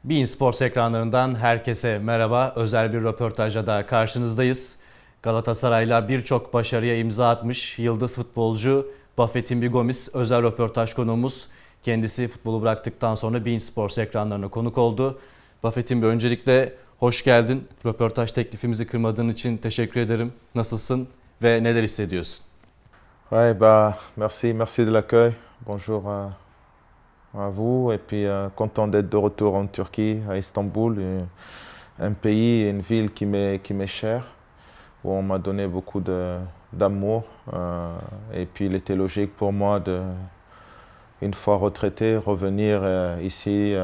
beIN Sports ekranlarından herkese merhaba. Özel bir röportajla daha karşınızdayız. Galatasaray'la birçok başarıya imza atmış yıldız futbolcu Buffett Gomis özel röportaj konuğumuz. Kendisi futbolu bıraktıktan sonra beIN Sports ekranlarına konuk oldu. Buffett öncelikle hoş geldin. Röportaj teklifimizi kırmadığın için teşekkür ederim. Nasılsın ve neler hissediyorsun? Ouais, merci de l'accueil. Bonjour à vous. Et puis, content d'être de retour en Turquie, à Istanbul, un pays et une ville qui m'est chère, où on m'a donné beaucoup d'amour. Et puis, il était logique pour moi une fois retraité, revenir ici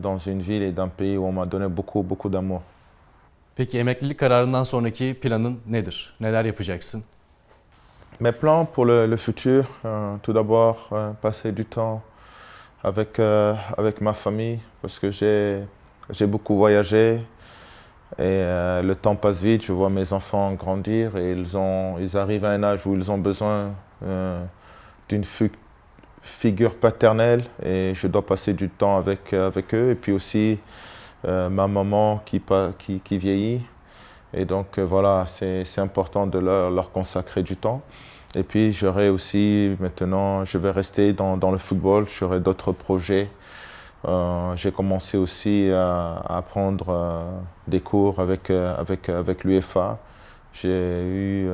dans une ville et d'un pays où on m'a donné beaucoup d'amour. Peki emeklilik kararından sonraki planın nedir? Neler yapacaksın? Mes plans pour le futur, tout d'abord, passer du temps avec ma famille, parce que j'ai beaucoup voyagé et le temps passe vite. Je vois mes enfants grandir et ils arrivent à un âge où ils ont besoin d'une figure paternelle et je dois passer du temps avec eux. Et puis aussi ma maman qui vieillit. Et donc voilà, c'est important de leur consacrer du temps. Et puis j'aurai aussi, maintenant, je vais rester dans le football, j'aurai d'autres projets. J'ai commencé aussi à prendre des cours avec l'UEFA. J'ai eu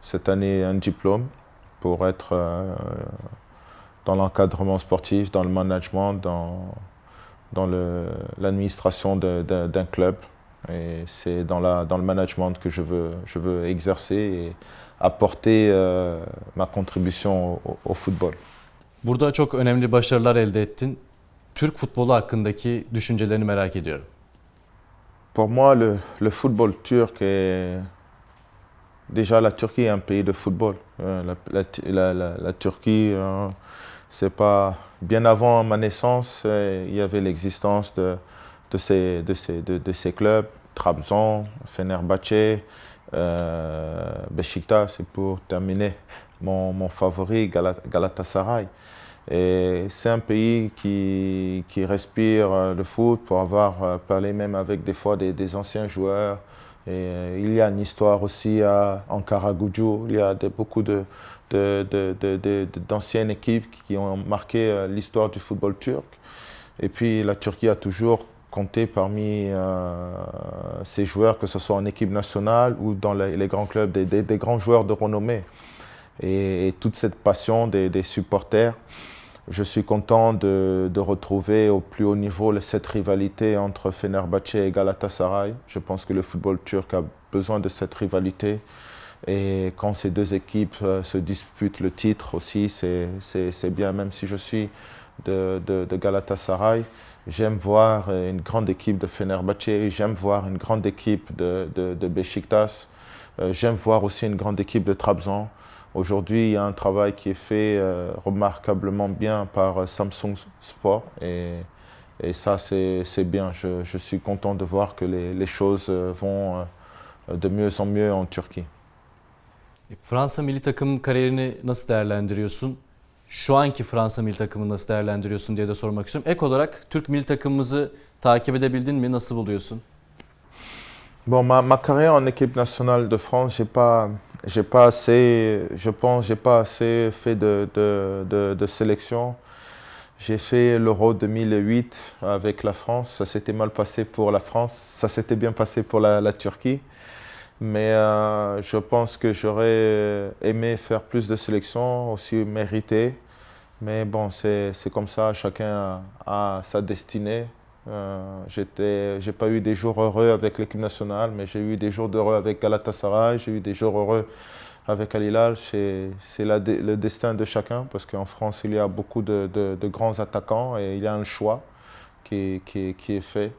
cette année un diplôme pour être dans l'encadrement sportif, dans le management, dans l'administration d'un club. Et c'est dans le management que je veux exercer et apporter ma contribution au football. Burada çok önemli başarılar elde ettin. Türk futbolu hakkındaki düşüncelerini merak ediyorum. Pour moi, le football turc est... Déjà, la Turquie est un pays de football. La Turquie, c'est pas... Bien avant ma naissance, il y avait l'existence de ces clubs, Trabzon, Fenerbahçe, Beşiktaş, c'est pour terminer mon favori, Galatasaray. Et c'est un pays qui respire le foot pour avoir parlé même avec des fois des anciens joueurs. Et il y a une histoire aussi en Karagucu, il y a beaucoup d'anciennes équipes qui ont marqué l'histoire du football turc. Et puis la Turquie a toujours compté parmi ces joueurs, que ce soit en équipe nationale ou dans les grands clubs, des grands joueurs de renommée. Et toute cette passion des supporters, je suis content de retrouver au plus haut niveau cette rivalité entre Fenerbahçe et Galatasaray. Je pense que le football turc a besoin de cette rivalité. Et quand ces deux équipes se disputent le titre aussi, c'est bien, même si je suis de Galatasaray. J'aime voir une grande équipe de Fenerbahçe, j'aime voir une grande équipe de Beşiktaş, j'aime voir aussi une grande équipe de Trabzon. Aujourd'hui, il y a un travail qui est fait remarquablement bien par Samsung Sport et ça, c'est bien. Je suis content de voir que les choses vont de mieux en mieux en Turquie. Fransa milli takım kariyerini nasıl değerlendiriyorsun? Şu anki Fransa milli takımını nasıl değerlendiriyorsun diye de sormak istiyorum. Ek olarak Türk milli takımımızı takip edebildin mi? Nasıl buluyorsun? Bon, ma carrière en équipe nationale de France, j'ai pas assez, je pense, j'ai pas assez fait de sélection. J'ai fait l'Euro 2008 avec la France. Ça s'était mal passé pour la France. Ça s'était bien passé pour la Turquie. Mais je pense que j'aurais aimé faire plus de sélections, aussi mérité. Mais bon, c'est comme ça, chacun a sa destinée. J'ai pas eu des jours heureux avec l'équipe nationale, mais j'ai eu des jours heureux avec Galatasaray, j'ai eu des jours heureux avec Al Hilal. C'est le destin de chacun, parce qu'en France, il y a beaucoup de grands attaquants et il y a un choix qui est fait.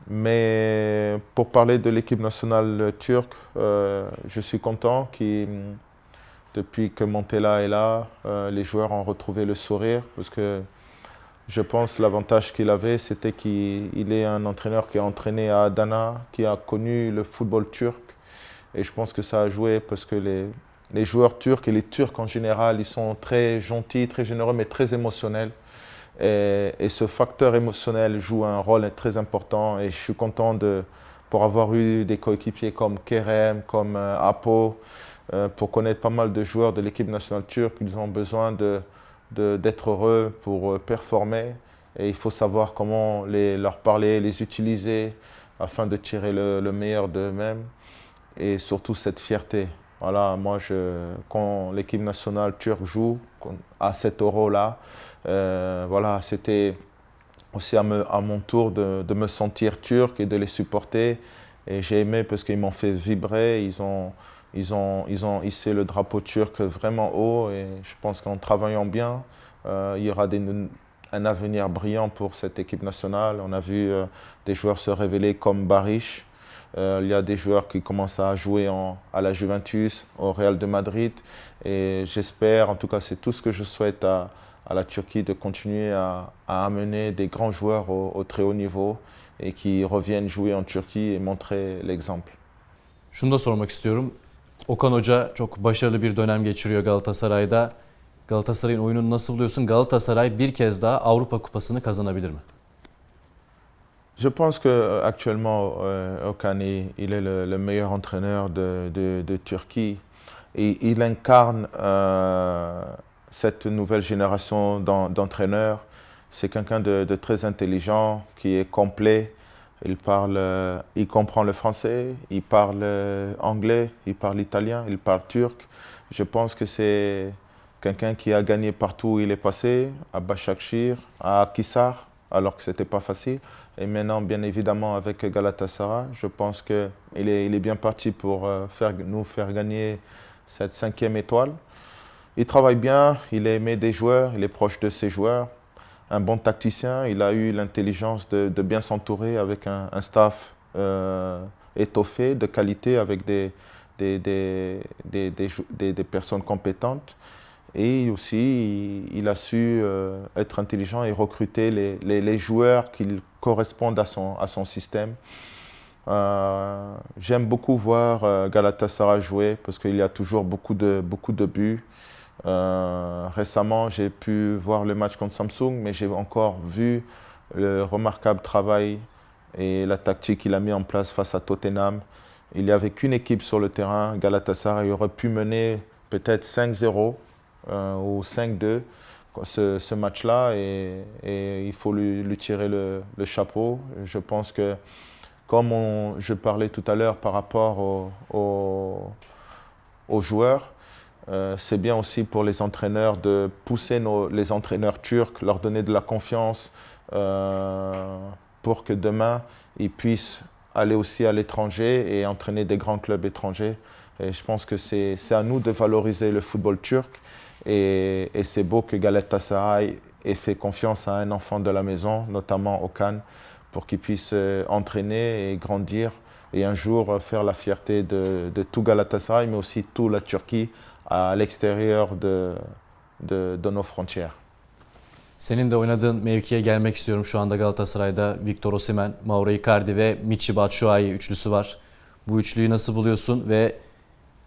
Mais pour parler de l'équipe nationale turque, je suis content depuis que Montella est là, les joueurs ont retrouvé le sourire, parce que je pense l'avantage qu'il avait, c'était qu'il est un entraîneur qui a entraîné à Adana, qui a connu le football turc. Et je pense que ça a joué parce que les joueurs turcs et les Turcs en général, ils sont très gentils, très généreux, mais très émotionnels. Et ce facteur émotionnel joue un rôle très important. Et je suis content pour avoir eu des coéquipiers comme Kerem, comme Apo, pour connaître pas mal de joueurs de l'équipe nationale turque. Ils ont besoin d'être heureux pour performer. Et il faut savoir comment leur parler, les utiliser afin de tirer le meilleur d'eux-mêmes. Et surtout cette fierté. Voilà, moi, quand l'équipe nationale turque joue à cet euro-là, voilà, c'était aussi à mon tour de me sentir turc et de les supporter. Et j'ai aimé parce qu'ils m'ont fait vibrer, ils ont hissé le drapeau turc vraiment haut. Et je pense qu'en travaillant bien, il y aura un avenir brillant pour cette équipe nationale. On a vu des joueurs se révéler comme Barish. Il y a des joueurs qui commencent à jouer à la Juventus, au Real de Madrid. Et j'espère, en tout cas c'est tout ce que je souhaite à la Turquie, de continuer à amener des grands joueurs au très haut niveau et qui reviennent jouer en Turquie et montrer l'exemple. Şunu da sormak istiyorum. Okan Hoca çok başarılı bir dönem geçiriyor Galatasaray'da. Galatasaray'ın oyununu nasıl buluyorsun? Galatasaray bir kez daha Avrupa Kupası'nı kazanabilir mi? Je pense qu'actuellement, Okan, il est le meilleur entraîneur de Turquie. Et il incarne cette nouvelle génération d'entraîneurs. C'est quelqu'un de très intelligent, qui est complet. Il comprend le français, il parle anglais, il parle italien, il parle turc. Je pense que c'est quelqu'un qui a gagné partout où il est passé, à Başakşehir, à Akhisar, alors que ce n'était pas facile. Et maintenant, bien évidemment, avec Galatasaray, je pense qu'il est bien parti pour nous faire gagner cette 5e étoile. Il travaille bien, il est aimé des joueurs, il est proche de ses joueurs. Un bon tacticien, il a eu l'intelligence de bien s'entourer avec un staff étoffé, de qualité, avec des personnes compétentes. Et aussi, il a su être intelligent et recruter les joueurs qui correspondent à son système. J'aime beaucoup voir Galatasaray jouer parce qu'il y a toujours beaucoup de buts. Récemment, j'ai pu voir le match contre Samsung, mais j'ai encore vu le remarquable travail et la tactique qu'il a mis en place face à Tottenham. Il n'y avait qu'une équipe sur le terrain. Galatasaray aurait pu mener peut-être 5-0 ou 5-2 ce match-là, et il faut lui tirer le chapeau. Je pense que, comme je parlais tout à l'heure par rapport aux joueurs, c'est bien aussi pour les entraîneurs de pousser les entraîneurs turcs, leur donner de la confiance pour que demain, ils puissent aller aussi à l'étranger et entraîner des grands clubs étrangers. Et je pense que c'est à nous de valoriser le football turc. Et c'est beau que Galatasaray ait fait confiance à un enfant de la maison, notamment Okan, pour qu'il puisse entraîner et grandir et un jour faire la fierté de tout Galatasaray, mais aussi toute la Turquie à l'extérieur de nos frontières. Senin de oynadığın mevkiye gelmek istiyorum. Şu anda Galatasaray'da Victor Osimhen, Mauro Icardi ve Michy Batshuayi üçlüsü var. Bu üçlüyü nasıl buluyorsun ve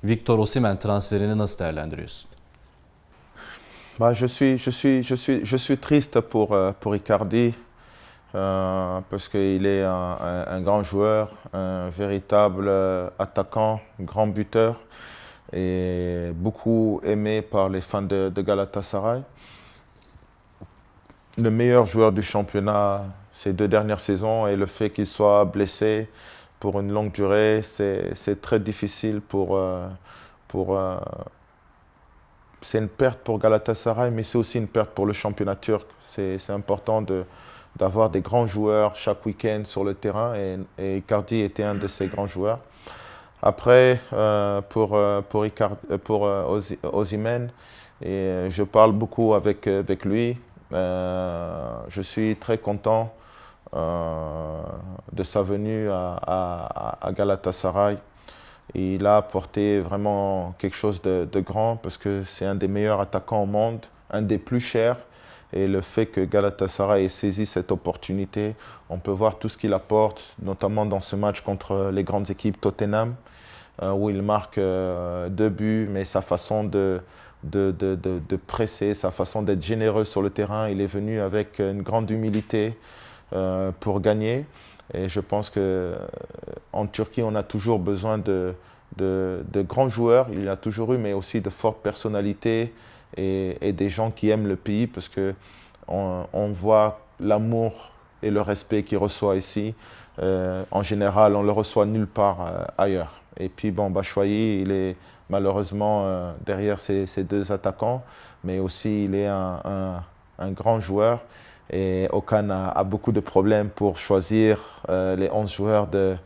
Victor Osimhen transferini nasıl değerlendiriyorsun? Bah, je suis triste pour Icardi parce qu'il est un grand joueur, un véritable attaquant, grand buteur et beaucoup aimé par les fans de Galatasaray. Le meilleur joueur du championnat ces 2 dernières saisons, et le fait qu'il soit blessé pour une longue durée, c'est très difficile c'est une perte pour Galatasaray, mais c'est aussi une perte pour le championnat turc. C'est important d'avoir des grands joueurs chaque week-end sur le terrain, et Icardi était un de ces grands joueurs. Après, pour Osimhen, et je parle beaucoup avec lui. Je suis très content de sa venue à Galatasaray. Il a apporté vraiment quelque chose de grand parce que c'est un des meilleurs attaquants au monde, un des plus chers. Et le fait que Galatasaray ait saisi cette opportunité, on peut voir tout ce qu'il apporte, notamment dans ce match contre les grandes équipes Tottenham, où il marque 2 buts, mais sa façon de presser, sa façon d'être généreux sur le terrain. Il est venu avec une grande humilité pour gagner. Et je pense qu'en Turquie, on a toujours besoin de grands joueurs. Il y en a toujours eu, mais aussi de fortes personnalités et des gens qui aiment le pays parce qu'on voit l'amour et le respect qu'il reçoit ici. En général, on ne le reçoit nulle part ailleurs. Et puis, bon, Batshuayi, il est malheureusement derrière ces deux attaquants, mais aussi il est un grand joueur. Et Okan a beaucoup de problèmes pour choisir les 11 joueurs de,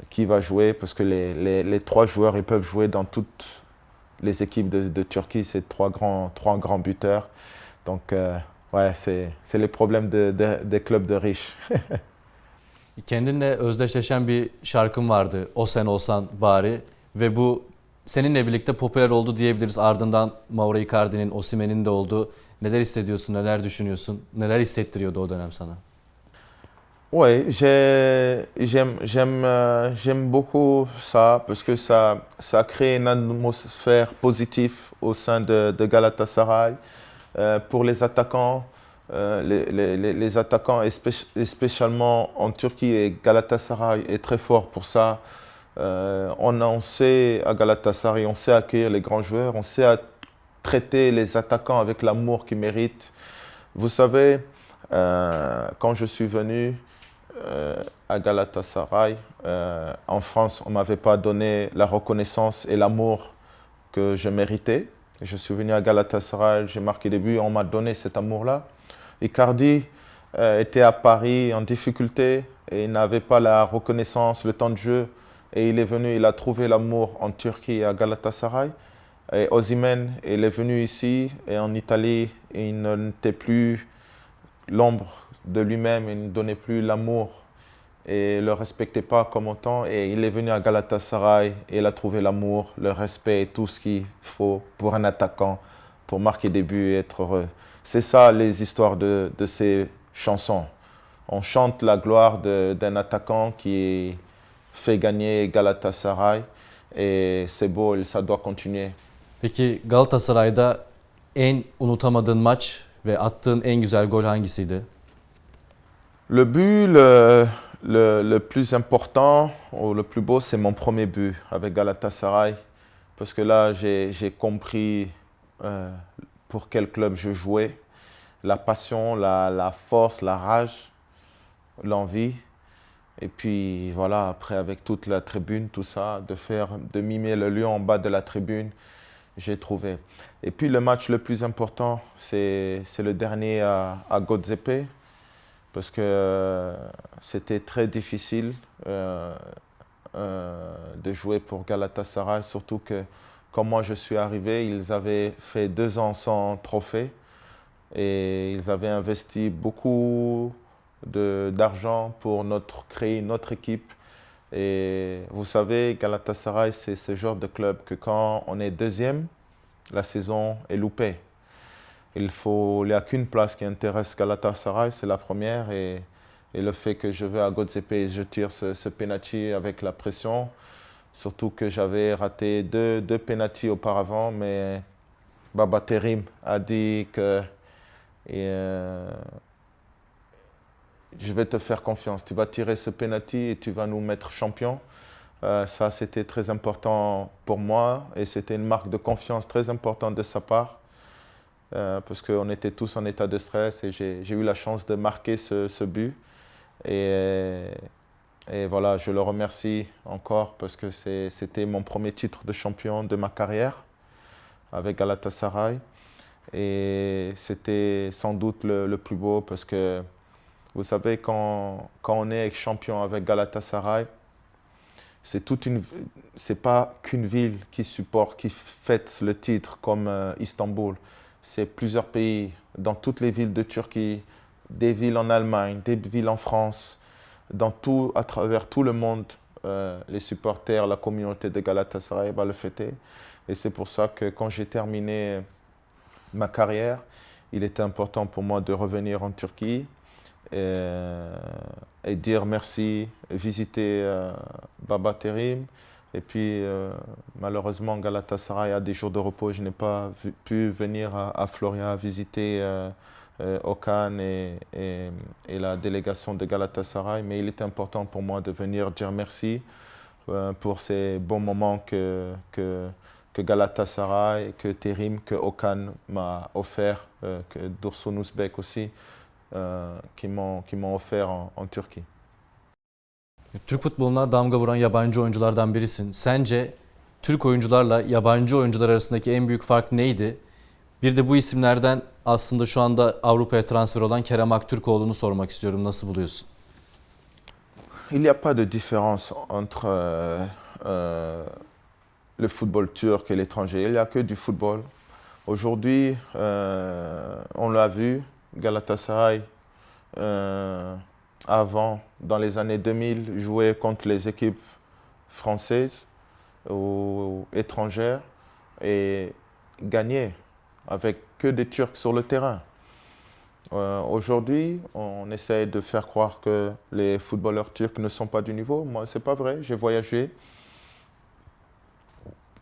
qui va jouer, parce que les 3 joueurs, ils peuvent jouer dans toutes les équipes de Turquie. C'est trois grands buteurs. Donc, ouais, c'est les problèmes des clubs de riches. Kendinle özdeşleşen bir şarkın vardı. O sen olsan bari. Ve bu seninle birlikte popüler oldu diyebiliriz. Ardından Mauro Icardi'nin, Osimhen'in de oldu. Neler hissediyorsun, neler düşünüyorsun? Neler hissettiriyordu o dönem sana? Oui, j'aime beaucoup ça parce que ça crée une atmosphère positive au sein de Galatasaray. Pour les attaquants, les attaquants, spécialement en Turquie, et Galatasaray est très fort pour ça. On sait à Galatasaray, on sait accueillir les grands joueurs, on sait traiter les attaquants avec l'amour qu'ils méritent. Vous savez, quand je suis venu à Galatasaray, en France, on ne m'avait pas donné la reconnaissance et l'amour que je méritais. Je suis venu à Galatasaray, j'ai marqué des buts, on m'a donné cet amour-là. Icardi était à Paris en difficulté et il n'avait pas la reconnaissance, le temps de jeu. Et il est venu, il a trouvé l'amour en Turquie à Galatasaray. Et Osimhen, il est venu ici et en Italie, il n'était plus l'ombre de lui-même, il ne donnait plus l'amour et ne le respectait pas comme autant. Et il est venu à Galatasaray et il a trouvé l'amour, le respect et tout ce qu'il faut pour un attaquant, pour marquer des buts et être heureux. C'est ça les histoires de ces chansons. On chante la gloire d'un attaquant qui fait gagner Galatasaray et c'est beau et ça doit continuer. Peki Galatasaray'da en unutamadığın maç ve attığın en güzel gol hangisiydi? Le but le plus important ou le plus beau, c'est mon premier but avec Galatasaray. Parce que là, j'ai compris pour quel club je jouais. La passion, la force, la rage, l'envie. Et puis voilà, après avec toute la tribune, tout ça, de mimer le lion en bas de la tribune, j'ai trouvé. Et puis le match le plus important, c'est le dernier à Godzepe. Parce que c'était très difficile de jouer pour Galatasaray, surtout que quand moi je suis arrivé, ils avaient fait 2 ans sans trophée et ils avaient investi beaucoup d'argent pour créer notre équipe. Et vous savez, Galatasaray, c'est ce genre de club que quand on est deuxième, la saison est loupée. Il n'y a qu'une place qui intéresse Galatasaray, c'est la première. Et le fait que je vais à Godzepe et je tire ce penalty avec la pression, surtout que j'avais raté deux penaltys auparavant, mais Baba Terim a dit que je vais te faire confiance. Tu vas tirer ce penalty et tu vas nous mettre champion. Ça, c'était très important pour moi et c'était une marque de confiance très importante de sa part. Parce qu'on était tous en état de stress et j'ai eu la chance de marquer ce but. Et voilà, je le remercie encore parce que c'était mon premier titre de champion de ma carrière avec Galatasaray. Et c'était sans doute le plus beau parce que, vous savez, quand on est champion avec Galatasaray, c'est pas qu'une ville qui supporte, qui fête le titre comme Istanbul. C'est plusieurs pays, dans toutes les villes de Turquie, des villes en Allemagne, des villes en France, à travers tout le monde, les supporters, la communauté de Galatasaray va le fêter. Et c'est pour ça que quand j'ai terminé ma carrière, il était important pour moi de revenir en Turquie et dire merci, visiter Baba Terim, Et puis, malheureusement, Galatasaray a des jours de repos. Je n'ai pas pu venir à Floria visiter Okan et la délégation de Galatasaray. Mais il est important pour moi de venir dire merci pour ces bons moments que Galatasaray, que Terim, que Okan m'a offert, que Dursun Uzbek aussi, qui m'ont offert en Turquie. Türk futboluna damga vuran yabancı oyunculardan birisin. Sence Türk oyuncularla yabancı oyuncular arasındaki en büyük fark neydi? Bir de bu isimlerden aslında şu anda Avrupa'ya transfer olan Kerem Aktürkoğlu'nu sormak istiyorum. Nasıl buluyorsun? Il n'y a pas de différence entre le football turc et l'étranger. Il n'y a que du football. Aujourd'hui, on l'a vu, Galatasaray, avant, dans les années 2000, jouait contre les équipes françaises ou étrangères et gagnait avec que des Turcs sur le terrain. Aujourd'hui, on essaie de faire croire que les footballeurs turcs ne sont pas du niveau. Moi, c'est pas vrai. J'ai voyagé.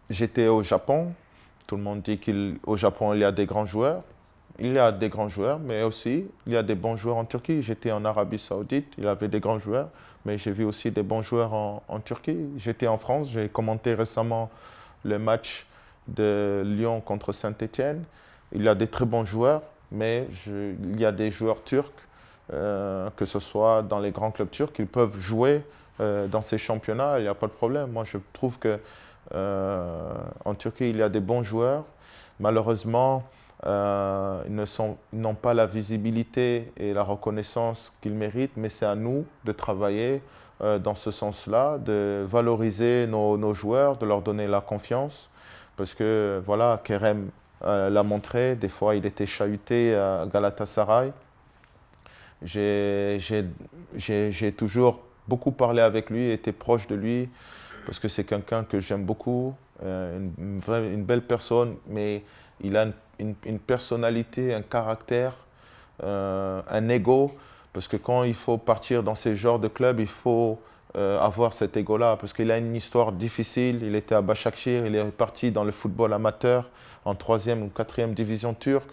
J'étais au Japon. Tout le monde dit qu'au Japon, il y a des grands joueurs. Il y a des grands joueurs, mais aussi il y a des bons joueurs en Turquie. J'étais en Arabie Saoudite, il y avait des grands joueurs, mais j'ai vu aussi des bons joueurs en Turquie. J'étais en France, j'ai commenté récemment le match de Lyon contre Saint-Étienne. Il y a des très bons joueurs, mais il y a des joueurs turcs, que ce soit dans les grands clubs turcs, ils peuvent jouer dans ces championnats, il n'y a pas de problème. Moi, je trouve que en Turquie, il y a des bons joueurs. Malheureusement, ils n'ont pas la visibilité et la reconnaissance qu'ils méritent, mais c'est à nous de travailler dans ce sens-là, de valoriser nos joueurs, de leur donner la confiance. Parce que voilà, Kerem l'a montré, des fois il était chahuté à Galatasaray. J'ai toujours beaucoup parlé avec lui, été proche de lui, parce que c'est quelqu'un que j'aime beaucoup, une belle personne, mais il a une personnalité, un caractère, un ego, parce que quand il faut partir dans ces genres de clubs, il faut avoir cet ego-là, parce qu'il a une histoire difficile. Il était à Başakşehir, il est parti dans le football amateur en 3e ou 4e division turque.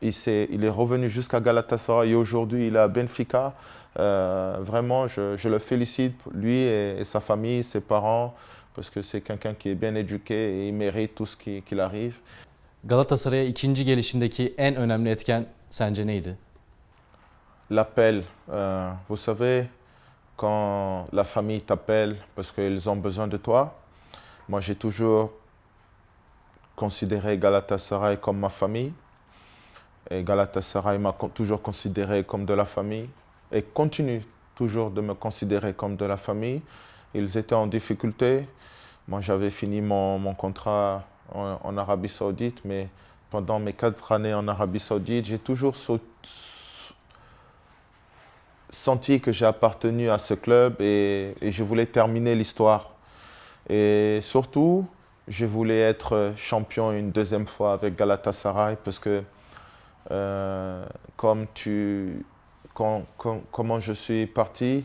Il est revenu jusqu'à Galatasaray et aujourd'hui il est à Benfica. Vraiment, je le félicite, lui et sa famille, ses parents, parce que c'est quelqu'un qui est bien éduqué et il mérite tout ce qu'il arrive. Galatasaray'a ikinci gelişindeki en önemli etken sence neydi? L'appel, vous savez, quand la famille t'appelle parce qu'ils ont besoin de toi, moi j'ai toujours considéré Galatasaray comme ma famille. Et Galatasaray m'a toujours considéré comme de la famille et continue toujours de me considérer comme de la famille. Ils étaient en difficulté. Moi, j'avais fini mon contrat en Arabie Saoudite, mais pendant mes 4 années en Arabie Saoudite, j'ai toujours senti que j'ai appartenu à ce club et je voulais terminer l'histoire. Et surtout, je voulais être champion une deuxième fois avec Galatasaray parce que comment je suis parti,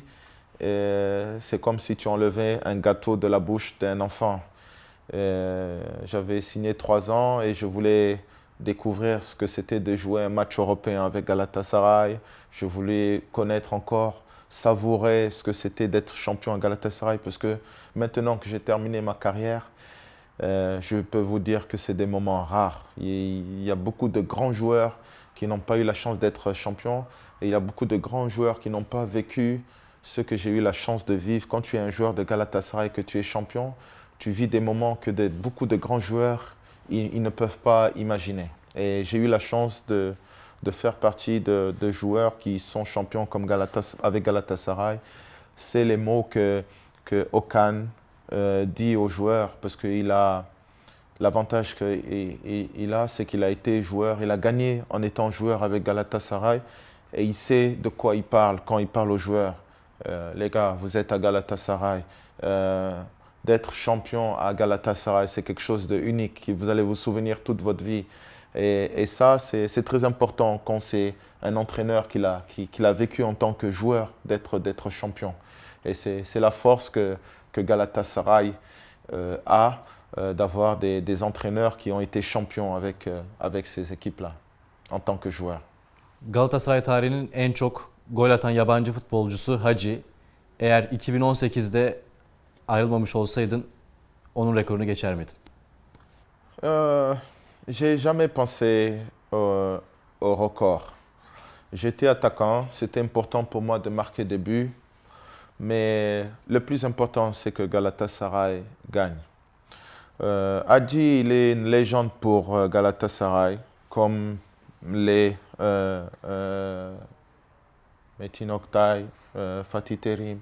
c'est comme si tu enlevais un gâteau de la bouche d'un enfant. J'avais signé 3 ans et je voulais découvrir ce que c'était de jouer un match européen avec Galatasaray. Je voulais connaître encore, savourer ce que c'était d'être champion à Galatasaray parce que maintenant que j'ai terminé ma carrière, je peux vous dire que c'est des moments rares. Il y a beaucoup de grands joueurs qui n'ont pas eu la chance d'être champions et il y a beaucoup de grands joueurs qui n'ont pas vécu ce que j'ai eu la chance de vivre. Quand tu es un joueur de Galatasaray, que tu es champion, tu vis des moments que beaucoup de grands joueurs ils ne peuvent pas imaginer. Et j'ai eu la chance de faire partie de joueurs qui sont champions comme avec Galatasaray. C'est les mots que Okan dit aux joueurs parce qu'il a l'avantage qu'il a, c'est qu'il a été joueur, il a gagné en étant joueur avec Galatasaray et il sait de quoi il parle quand il parle aux joueurs. Les gars, vous êtes à Galatasaray. D'être champion à Galatasaray, c'est quelque chose d'unique, que vous allez vous souvenir toute votre vie. Et ça, c'est très important quand c'est un entraîneur qui l'a vécu en tant que joueur, d'être champion. Et c'est la force que Galatasaray d'avoir des entraîneurs qui ont été champions avec ces équipes-là en tant que joueur. Galatasaray tarihinin en çok gol atan yabancı futbolcusu Hacı. Eğer 2018'de ayrılmamış olsaydın onun rekorunu geçer miydin? J'ai jamais pensé au record. J'étais attaquant, c'était important pour moi de marquer des buts, mais le plus important, c'est que Galatasaray gagne. Hagi, il est une légende pour Galatasaray, comme les Metin Oktay, Fatih Terim.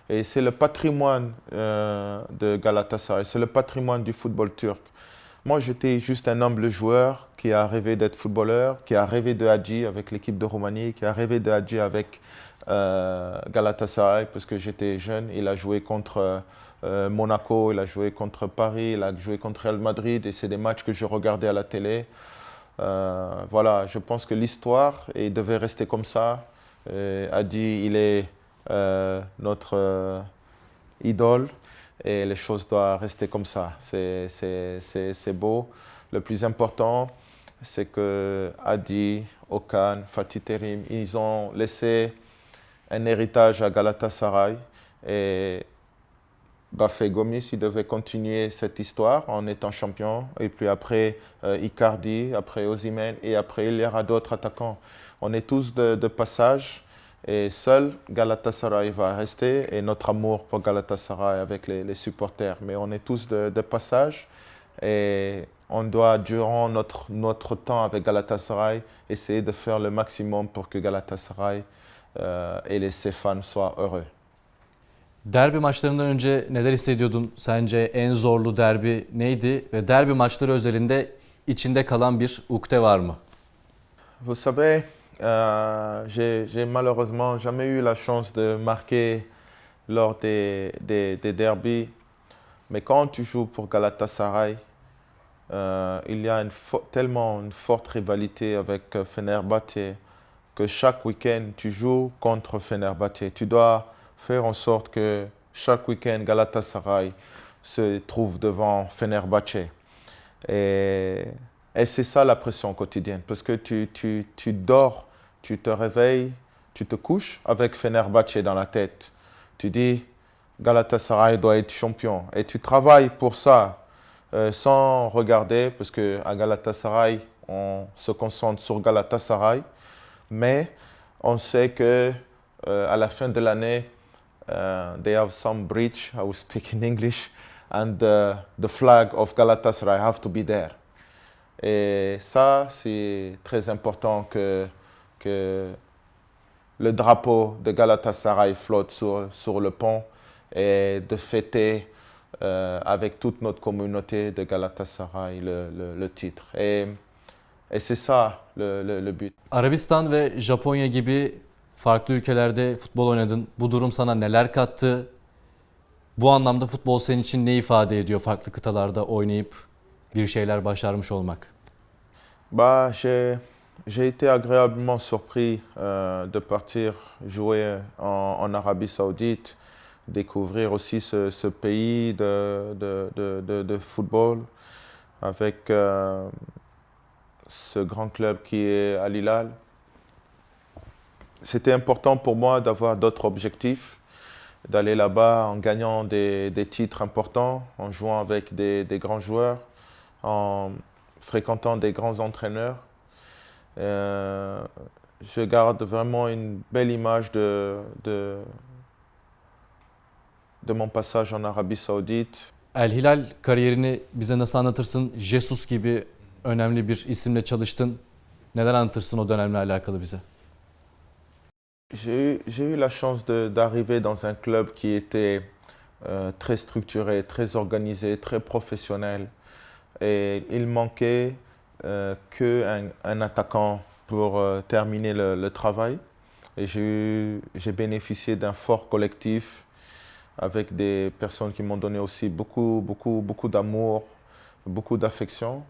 Et c'est le patrimoine de Galatasaray, c'est le patrimoine du football turc. Moi, j'étais juste un humble joueur qui a rêvé d'être footballeur, qui a rêvé de Hagi avec l'équipe de Roumanie, qui a rêvé de Hagi avec Galatasaray parce que j'étais jeune. Il a joué contre Monaco, il a joué contre Paris, il a joué contre Real Madrid et c'est des matchs que je regardais à la télé. Voilà, je pense que l'histoire devait rester comme ça. Hagi, il est notre idole. Et les choses doivent rester comme ça. C'est beau. Le plus important, c'est que Hagi, Okan, Fatih Terim, ils ont laissé un héritage à Galatasaray. Et Bafé Gomis, il devait continuer cette histoire en étant champion. Et puis après, Icardi, après Osimhen, et après, il y aura d'autres attaquants. On est tous de passage. Et seul Galatasaray va rester et notre amour pour Galatasaray avec les supporters. Mais on est tous de passage et on doit, durant notre temps avec Galatasaray, essayer de faire le maximum pour que Galatasaray et ses fans soient heureux. Derbi maçlarından önce neler hissediyordun? Sence en zorlu derbi neydi? Ve derbi maçları özelinde içinde kalan bir ukde var mı? Vous savez, j'ai malheureusement jamais eu la chance de marquer lors des derbys. Mais quand tu joues pour Galatasaray, il y a tellement une forte rivalité avec Fenerbahçe que chaque week-end tu joues contre Fenerbahçe. Tu dois faire en sorte que chaque week-end Galatasaray se trouve devant Fenerbahçe. Et c'est ça la pression quotidienne, parce que tu dors, tu te réveilles, tu te couches avec Fenerbahçe dans la tête. Tu dis, Galatasaray doit être champion. Et tu travailles pour ça, sans regarder, parce qu'à Galatasaray, on se concentre sur Galatasaray. Mais on sait que à la fin de l'année, they have some bridge, I will speak in English, and the flag of Galatasaray have to be there. Et ça, c'est très important que le drapeau de Galatasaray flotte sur le pont et de fêter avec toute notre communauté de Galatasaray le titre. Et c'est ça le but. Arabistan ve Japonya gibi farklı ülkelerde futbol oynadın. Bu durum sana neler kattı? Bu anlamda futbol senin için ne ifade ediyor farklı kıtalarda oynayıp bir şeyler başarmış olmak? Bah, j'ai été agréablement surpris de partir jouer en Arabie Saoudite, découvrir aussi ce pays de football avec ce grand club qui est Al Hilal. C'était important pour moi d'avoir d'autres objectifs, d'aller là-bas en gagnant des titres importants, en jouant avec des grands joueurs, en fréquentant des grands entraîneurs. Je garde vraiment une belle image de mon passage en Arabie Saoudite. El Hilal kariyerini bize nasıl anlatırsın? Jesus gibi önemli bir isimle çalıştın. Neler anlatırsın o dönemle alakalı bize? J'ai eu la chance d'arriver dans un club qui était très structuré, très organisé, très professionnel. Et il manquait qu'un attaquant pour terminer le travail. Et j'ai bénéficié d'un fort collectif avec des personnes qui m'ont donné aussi beaucoup d'amour, beaucoup d'affection.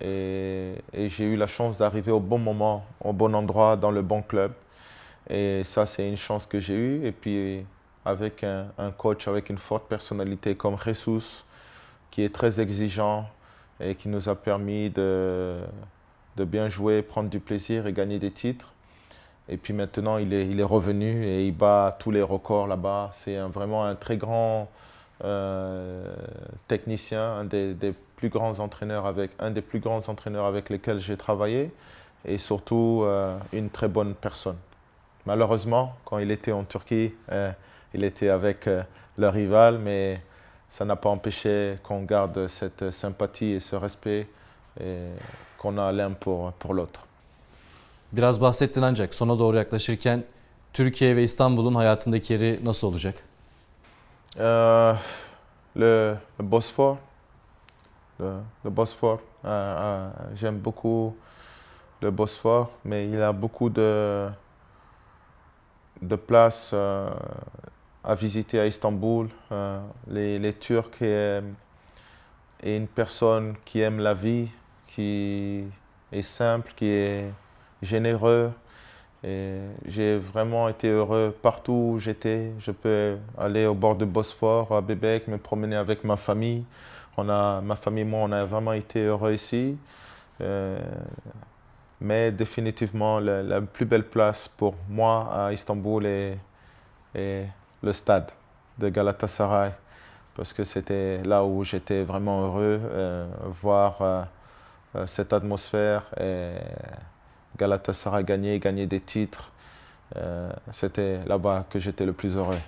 Et j'ai eu la chance d'arriver au bon moment, au bon endroit, dans le bon club. Et ça, c'est une chance que j'ai eue. Et puis, avec un coach avec une forte personnalité comme Jesus, qui est très exigeant et qui nous a permis de bien jouer, prendre du plaisir et gagner des titres. Et puis maintenant, il est revenu et il bat tous les records là-bas. C'est vraiment un très grand technicien, un des plus grands entraîneurs un des plus grands entraîneurs avec lesquels j'ai travaillé et surtout une très bonne personne. Malheureusement, quand il était en Turquie, il était avec le rival, mais ça n'a pas empêché qu'on garde cette sympathie et ce respect qu'on a l'un pour l'autre. Biraz bahsettin ancak sona doğru yaklaşırken Türkiye ve İstanbul'un hayatındaki yeri nasıl olacak? Le Bosphore, le Bosphore. J'aime beaucoup le Bosphore, mais il a beaucoup de places à visiter à Istanbul. Les Turcs est une personne qui aime la vie, qui est simple, qui est généreux. Et j'ai vraiment été heureux partout où j'étais. Je peux aller au bord du Bosphore, à Bebek, me promener avec ma famille. Ma famille et moi, on a vraiment été heureux ici. Mais définitivement, la plus belle place pour moi à Istanbul est le stade de Galatasaray. Parce que c'était là où j'étais vraiment heureux, voir cette atmosphère et Galatasaray gagner des titres. C'était là-bas que j'étais le plus heureux.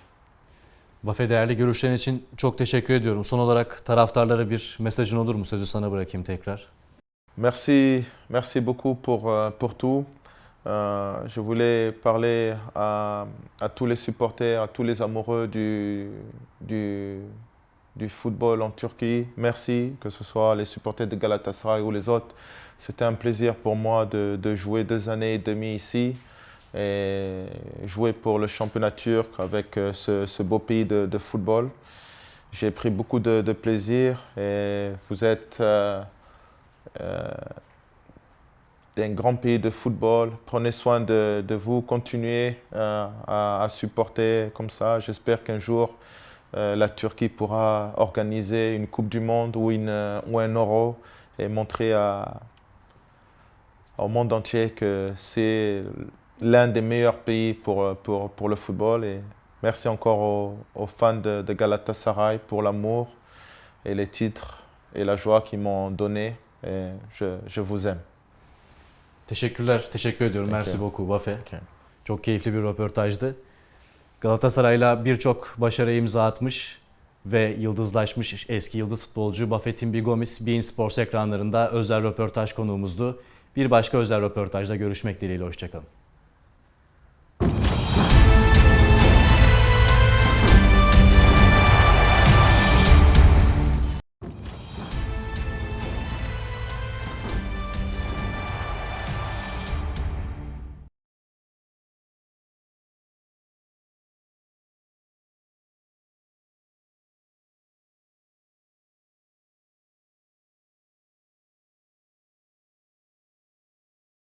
Vafe, değerli görüşlerin için çok teşekkür ediyorum. Son olarak taraftarlara bir mesajın olur mu? Sözü sana bırakayım tekrar. Merci beaucoup pour tout. Je voulais parler à tous les supporters, à tous les amoureux du football en Turquie. Merci, que ce soit les supporters de Galatasaray ou les autres. C'était un plaisir pour moi de jouer 2 années et demie ici et jouer pour le championnat turc avec ce beau pays de football. J'ai pris beaucoup de plaisir et vous êtes d'un grand pays de football. Prenez soin de vous, continuez à supporter comme ça. J'espère qu'un jour, la Turquie pourra organiser une Coupe du Monde ou un Euro et montrer au monde entier que c'est l'un des meilleurs pays pour le football. Et merci encore aux fans de Galatasaray pour l'amour et les titres et la joie qu'ils m'ont donné. Et je vous aime. Teşekkürler, teşekkür ediyorum. Peki. Merci beaucoup Vafe. Peki. Çok keyifli bir röportajdı. Galatasaray'la birçok başarıya imza atmış ve yıldızlaşmış eski yıldız futbolcu Buffett Gomis beIN Sports ekranlarında özel röportaj konuğumuzdu. Bir başka özel röportajda görüşmek dileğiyle, hoşçakalın.